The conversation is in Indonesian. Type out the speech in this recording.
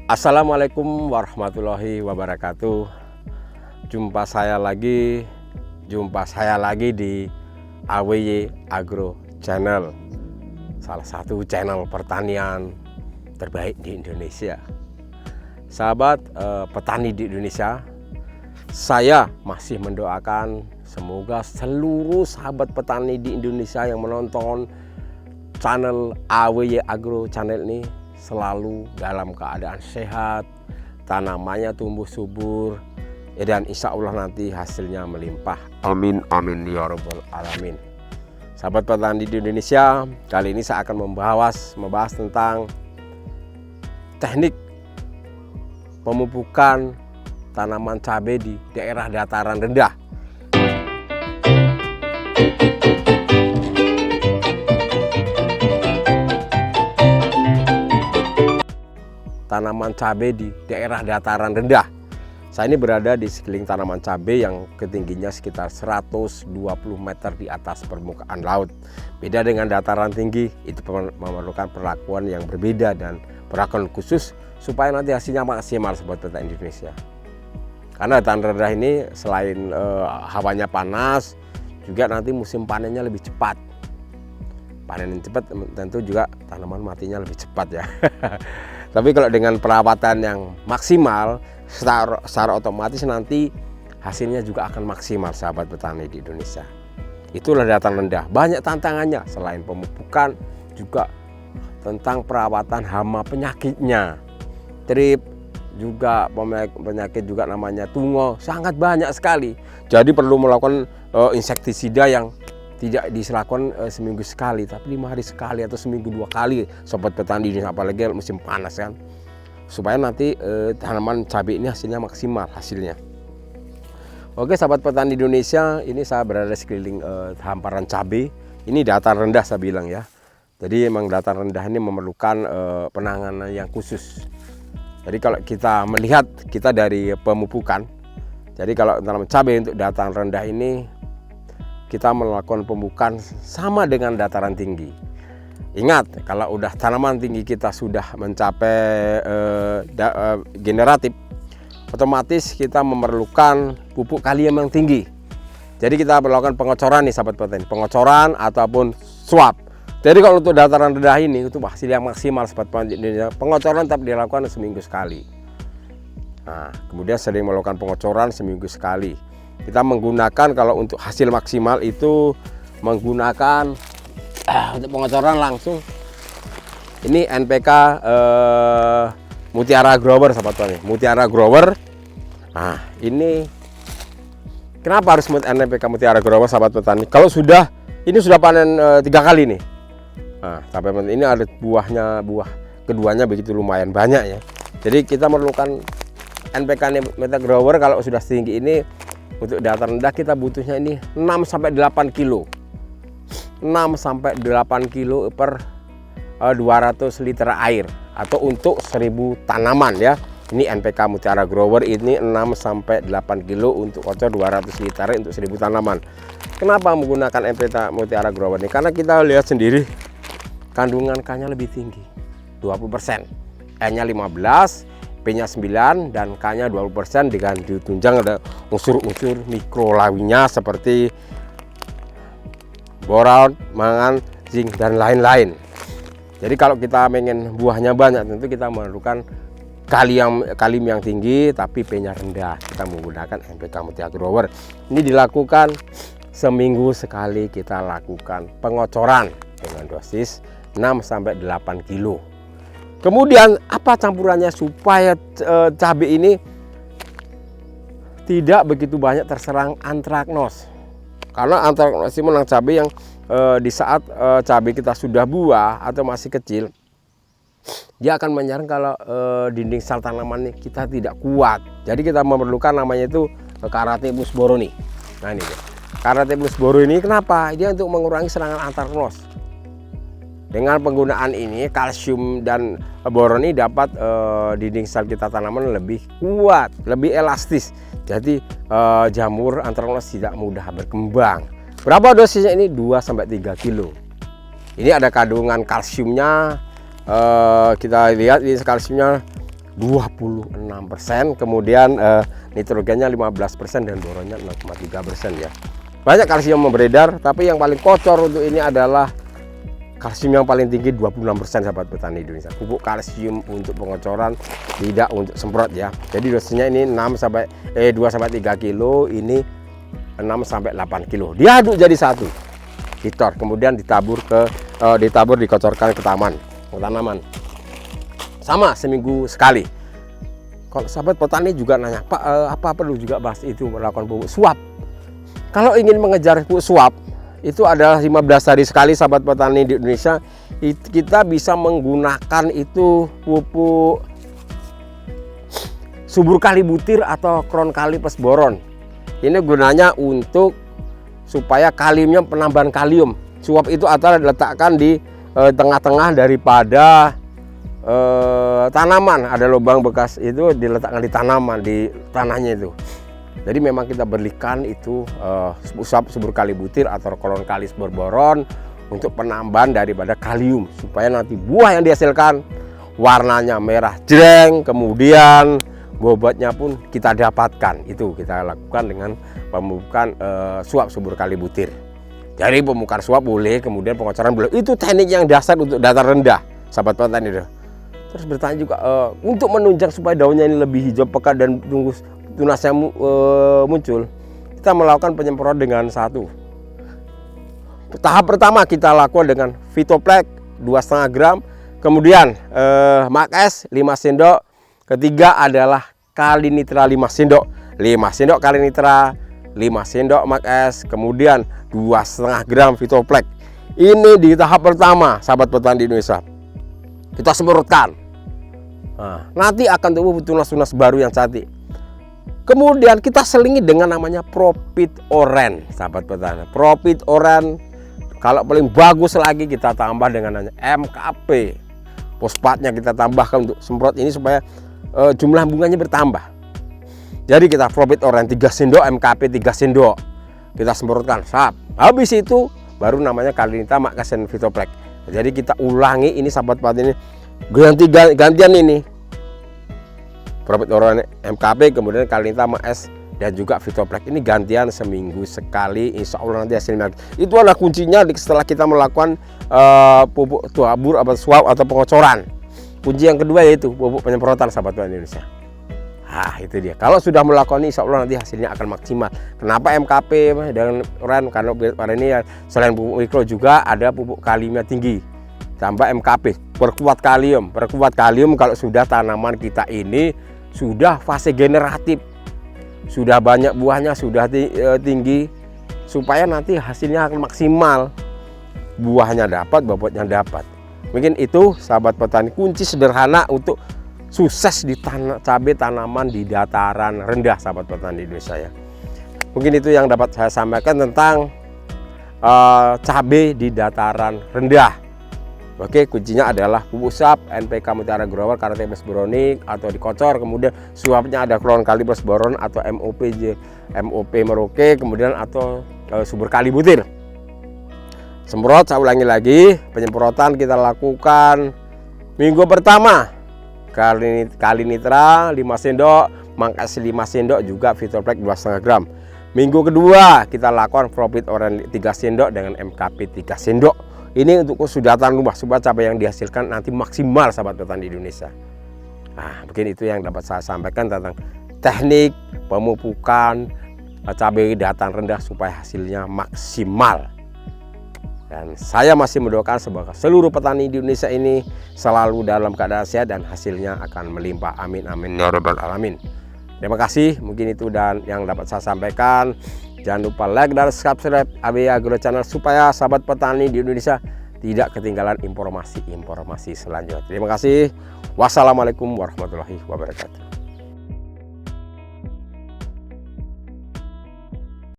Assalamualaikum warahmatullahi wabarakatuh. Jumpa saya lagi di AWY Agro Channel, salah satu channel pertanian terbaik di Indonesia. Sahabat petani di Indonesia, saya masih mendoakan semoga seluruh sahabat petani di Indonesia yang menonton channel AWY Agro Channel ini selalu dalam keadaan sehat, tanamannya tumbuh subur, dan insya Allah nanti hasilnya melimpah. Amin, amin ya rabbal alamin. Sahabat petani di Indonesia, kali ini saya akan membahas tentang teknik pemupukan tanaman cabai di daerah dataran rendah. Tanaman cabai di daerah dataran rendah. Saya ini berada di sekeliling tanaman cabai yang ketingginya sekitar 120 meter di atas permukaan laut. Beda dengan dataran tinggi, itu memerlukan perlakuan yang berbeda dan perlakuan khusus supaya nanti hasilnya maksimal buat petani Indonesia. Karena dataran rendah ini selain hawanya panas, juga nanti musim panennya lebih cepat. Panen yang cepat tentu juga tanaman matinya lebih cepat ya. Tapi kalau dengan perawatan yang maksimal, secara otomatis nanti hasilnya juga akan maksimal sahabat petani di Indonesia. Itulah dataran rendah. Banyak tantangannya selain pemupukan, juga tentang perawatan hama penyakitnya. Trip, juga penyakit juga namanya tungo, sangat banyak sekali. Jadi perlu melakukan insektisida yang tidak dilakukan seminggu sekali, tapi 5 hari sekali atau seminggu 2 kali, sobat petani ini, apalagi musim panas kan, supaya nanti tanaman cabai ini hasilnya maksimal hasilnya. Oke sahabat petani Indonesia, ini saya berada sekeliling hamparan cabai. Ini dataran rendah saya bilang ya. Jadi memang dataran rendah ini memerlukan penanganan yang khusus. Jadi kalau kita melihat kita dari pemupukan, jadi kalau tanaman cabai untuk dataran rendah ini kita melakukan pemupukan sama dengan dataran tinggi. Ingat, kalau udah tanaman tinggi kita sudah mencapai generatif, otomatis kita memerlukan pupuk kalium yang tinggi. Jadi kita melakukan pengocoran nih sahabat petani, pengocoran ataupun swab. Jadi kalau untuk dataran rendah ini itu hasil yang maksimal sahabat petani Indonesia, pengocoran tetap dilakukan seminggu sekali. Nah, kemudian sering melakukan pengocoran seminggu sekali. Kita menggunakan kalau untuk hasil maksimal itu menggunakan untuk pengocoran langsung ini NPK Mutiara Grower sahabat petani, Mutiara Grower. Nah ini kenapa harus NPK Mutiara Grower sahabat petani? Kalau ini sudah panen 3 kali nih. Nah, sampai ini ada buah keduanya begitu lumayan banyak ya. Jadi kita memerlukan NPK Mutiara Grower kalau sudah setinggi ini. Untuk dataran rendah kita butuhnya ini 6-8 kilo. 6-8 kilo per 200 liter air atau untuk 1000 tanaman ya. Ini NPK Mutiara Grower ini 6-8 kilo untuk kocor 200 liter untuk 1000 tanaman. Kenapa menggunakan NPK Mutiara Grower ini? Karena kita lihat sendiri kandungan K-nya lebih tinggi, 20%. N-nya 15, P-nya 9 dan K-nya 20% dengan ditunjang ada unsur-unsur mikrolawinya seperti boron, mangan, zinc dan lain-lain. Jadi kalau kita pengen buahnya banyak tentu kita memerlukan kalium yang tinggi tapi P-nya rendah. Kita menggunakan NPK Mutiara Grower. Ini dilakukan seminggu sekali, kita lakukan pengocoran dengan dosis 6-8 kilo. Kemudian apa campurannya supaya cabai ini tidak begitu banyak terserang antraknos? Karena antraknos ini menang cabai yang di saat cabai kita sudah buah atau masih kecil, dia akan menyerang kalau dinding sel tanaman kita tidak kuat. Jadi kita memerlukan namanya itu Karatibus boroni. Nah ini Karatibus boroni kenapa? Dia untuk mengurangi serangan antraknos. Dengan penggunaan ini kalsium dan boron ini dapat dinding sel kita tanaman lebih kuat, lebih elastis. Jadi jamur antraknos tidak mudah berkembang. Berapa dosisnya ini? 2-3 kilo. Ini ada kandungan kalsiumnya, kita lihat ini kalsiumnya 26%, kemudian nitrogennya 15% dan boronnya 0,3% ya. Banyak kalsium yang beredar, tapi yang paling kocor untuk ini adalah kalsium yang paling tinggi 26% sahabat petani Indonesia. Pupuk kalsium untuk pengocoran, tidak untuk semprot ya. Jadi dosisnya ini 2-3 kilo, ini 6-8 kilo. Diaduk jadi satu, ditor, kemudian ditabur dikocorkan ke tanaman. Sama seminggu sekali. Kalau sahabat petani juga nanya, Pak, apa perlu juga bahas itu melakukan pupuk suap? Kalau ingin mengejar pupuk suap, itu adalah 15 hari sekali sahabat petani di Indonesia. Kita bisa menggunakan itu pupuk subur kali butir atau kron kali plus boron. Ini gunanya untuk supaya kaliumnya, penambahan kalium. Suap itu adalah diletakkan di tengah-tengah daripada tanaman. Ada lubang bekas itu diletakkan di tanaman, di tanahnya itu. Jadi memang kita berikan itu subur kali butir atau kolon kalis berboron untuk penambahan daripada kalium, supaya nanti buah yang dihasilkan warnanya merah jreng, kemudian bobotnya pun kita dapatkan. Itu kita lakukan dengan pemupukan suap subur kali butir. Jadi pemupukan suap boleh, kemudian pengocoran boleh. Itu teknik yang dasar untuk datar rendah, sahabat petani. Terus bertanya juga untuk menunjang supaya daunnya ini lebih hijau pekat dan tunggu tunasnya muncul, kita melakukan penyemprotan dengan satu. Tahap pertama kita lakukan dengan Vitoplex 2,5 gram, kemudian Max 5 sendok, ketiga adalah Kalinitra 5 sendok, 5 sendok Kalinitra, 5 sendok Max, kemudian 2,5 gram Vitoplex. Ini di tahap pertama sahabat petani di Indonesia. Kita semprotkan. Nah, nanti akan tumbuh tunas-tunas baru yang cantik. Kemudian kita selingi dengan namanya Profit Oran, sahabat petani. Profit Oran, kalau paling bagus lagi kita tambah dengan namanya MKP. Fosfatnya kita tambahkan untuk semprot ini supaya jumlah bunganya bertambah. Jadi kita Profit Oran 3 sendok, MKP 3 sendok. Kita semprotkan, sap. Habis itu baru namanya Kalinitra Max dan Vitoplex. Jadi kita ulangi ini sahabat petani, gantian ini. Profit Oran MKP, kemudian Kalinitra Max dan juga Vitoplex, ini gantian seminggu sekali. Insya Allah nanti hasilnya. Itu adalah kuncinya setelah kita melakukan pupuk tabur atau suap atau pengocoran. Kunci yang kedua yaitu pupuk penyemprotan sahabat petani Indonesia. Itu dia. Kalau sudah melakukan ini, insya Allah nanti hasilnya akan maksimal. Kenapa MKP dengan Oran? Karena pada ini selain pupuk mikro juga ada pupuk kaliumnya tinggi. Tambah MKP, perkuat kalium. Perkuat kalium kalau sudah tanaman kita ini sudah fase generatif, sudah banyak buahnya, sudah tinggi, supaya nanti hasilnya akan maksimal. Buahnya dapat, bobotnya dapat. Mungkin itu sahabat petani kunci sederhana untuk sukses di cabai tanaman di dataran rendah sahabat petani Indonesia ya. Mungkin itu yang dapat saya sampaikan tentang cabai di dataran rendah. Oke, kuncinya adalah pupuk suap NPK Mutiara Grower Karate plus Boronik atau dikocor, kemudian suapnya ada Kron Kali plus Boron atau MOP Merauke, kemudian atau subur kali butir. Semprot, saya ulangi lagi, penyemprotan kita lakukan minggu pertama Kalinitra 5 sendok, Max 5 sendok, juga Vitoplex 2,5 gram. Minggu kedua kita lakukan Profit Oran 3 sendok dengan MKP 3 sendok. Ini untuk kesudahan rumah supaya cabai yang dihasilkan nanti maksimal sahabat petani Indonesia. Nah, mungkin itu yang dapat saya sampaikan tentang teknik pemupukan cabai dataran rendah supaya hasilnya maksimal. Dan saya masih mendoakan semoga seluruh petani di Indonesia ini selalu dalam keadaan sehat dan hasilnya akan melimpah. Amin amin ya rabbal alamin. Terima kasih, mungkin itu dan yang dapat saya sampaikan. Jangan lupa like dan subscribe ABY Agro Channel supaya sahabat petani di Indonesia tidak ketinggalan informasi-informasi selanjutnya. Terima kasih. Wassalamualaikum warahmatullahi wabarakatuh.